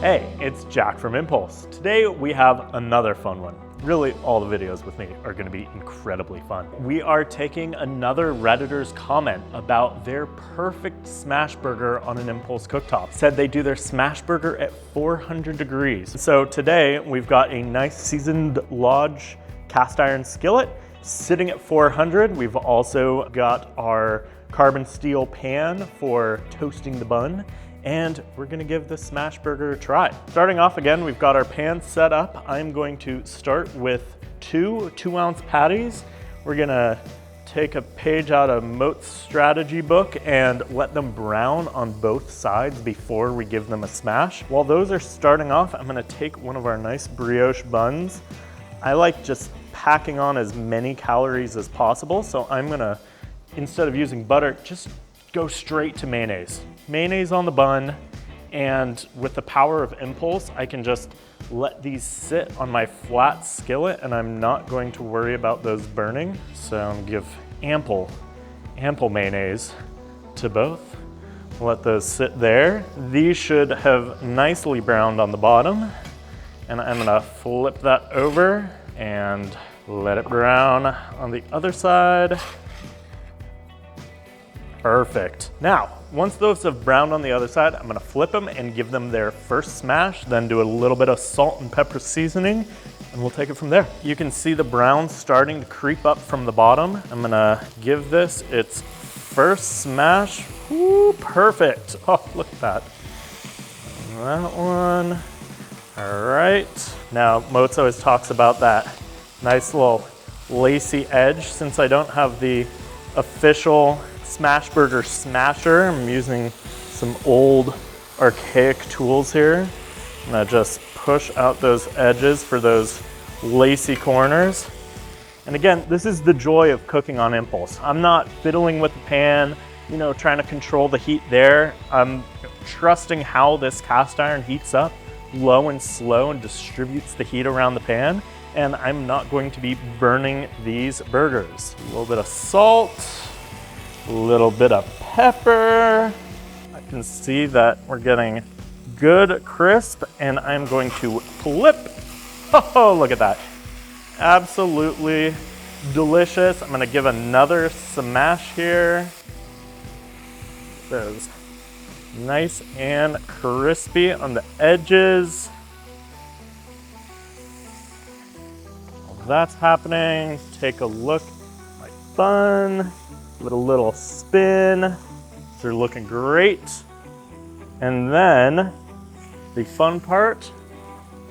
Hey, it's Jack from Impulse. Today we have another fun one. Really, all the videos with me are gonna be incredibly fun. We are taking another Redditor's comment about their perfect smash burger on an Impulse cooktop. Said they do their smash burger at 400 degrees. So today we've got a nice seasoned Lodge cast iron skillet sitting at 400. We've also got our carbon steel pan for toasting the bun, and we're gonna give this smash burger a try. Starting off again, we've got our pan set up. I'm going to start with two 2-ounce patties. We're gonna take a page out of Moat's strategy book and let them brown on both sides before we give them a smash. While those are starting off, I'm gonna take one of our nice brioche buns. I like just packing on as many calories as possible, so I'm gonna, instead of using butter, just go straight to mayonnaise. Mayonnaise on the bun, and with the power of Impulse, I can just let these sit on my flat skillet and I'm not going to worry about those burning. So I'm gonna give ample mayonnaise to both. Let those sit there. These should have nicely browned on the bottom, and I'm gonna flip that over and let it brown on the other side. Perfect. Now, once those have browned on the other side, I'm gonna flip them and give them their first smash, then do a little bit of salt and pepper seasoning, and we'll take it from there. You can see the brown starting to creep up from the bottom. I'm gonna give this its first smash. Ooh, perfect. Oh, look at that. That one. All right. Now, Moats always talks about that nice little lacy edge. Since I don't have the official smash burger smasher, I'm using some old archaic tools here. I'm gonna just push out those edges for those lacy corners. And again, this is the joy of cooking on Impulse. I'm not fiddling with the pan, trying to control the heat there. I'm trusting how this cast iron heats up low and slow and distributes the heat around the pan. And I'm not going to be burning these burgers. A little bit of salt. A little bit of pepper. I can see that we're getting good crisp, and I'm going to flip. Oh, look at that. Absolutely delicious. I'm gonna give another smash here. Those nice and crispy on the edges. While that's happening, take a look at my bun. Give it a little spin. They're looking great. And then the fun part,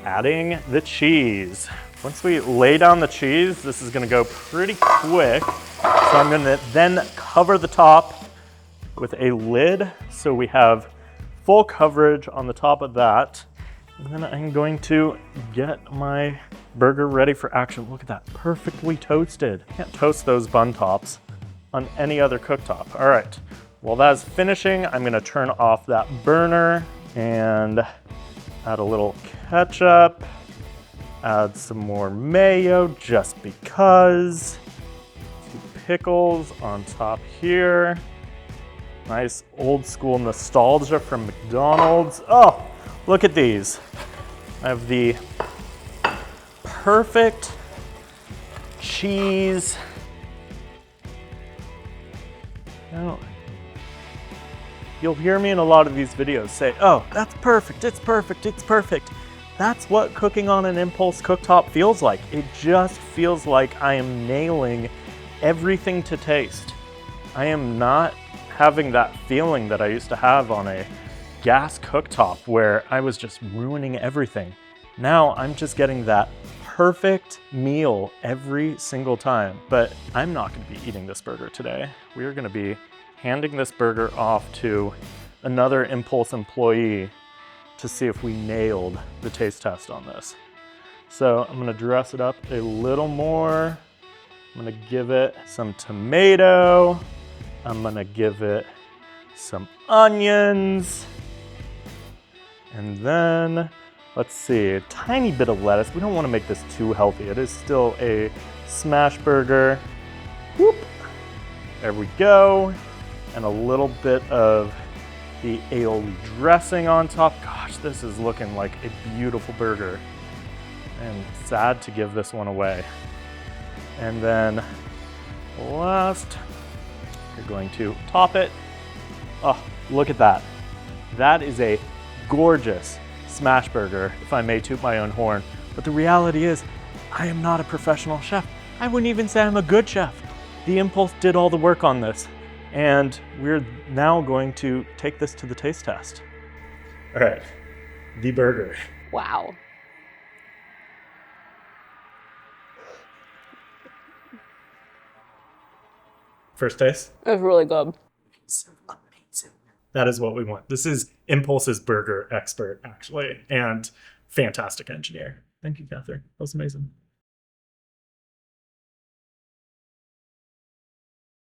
adding the cheese. Once we lay down the cheese, this is gonna go pretty quick. So I'm gonna then cover the top with a lid so we have full coverage on the top of that. And then I'm going to get my burger ready for action. Look at that, perfectly toasted. Can't toast those bun tops on any other cooktop. All right, while that's finishing, I'm gonna turn off that burner and add a little ketchup, add some more mayo just because. 2 pickles on top here. Nice old school nostalgia from McDonald's. Oh, look at these. I have the perfect cheese. Now, you'll hear me in a lot of these videos say, oh, that's perfect, it's perfect, it's perfect. That's what cooking on an Impulse cooktop feels like. It just feels like I am nailing everything to taste. I am not having that feeling that I used to have on a gas cooktop where I was just ruining everything. Now I'm just getting that perfect meal every single time. But I'm not gonna be eating this burger today. We are gonna be handing this burger off to another Impulse employee to see if we nailed the taste test on this. So I'm gonna dress it up a little more. I'm gonna give it some tomato. I'm gonna give it some onions. And then, let's see, a tiny bit of lettuce. We don't wanna make this too healthy. It is still a smash burger. Whoop. There we go. And a little bit of the aioli dressing on top. Gosh, this is looking like a beautiful burger. And sad to give this one away. And then last, you're going to top it. Oh, look at that. That is a gorgeous smash burger, if I may toot my own horn. But the reality is, I am not a professional chef. I wouldn't even say I'm a good chef. The Impulse did all the work on this. And we're now going to take this to the taste test. All right, the burger. Wow. First taste? It was really good. So amazing. That is what we want. This is Impulse's burger expert, actually, and fantastic engineer. Thank you, Catherine. That was amazing.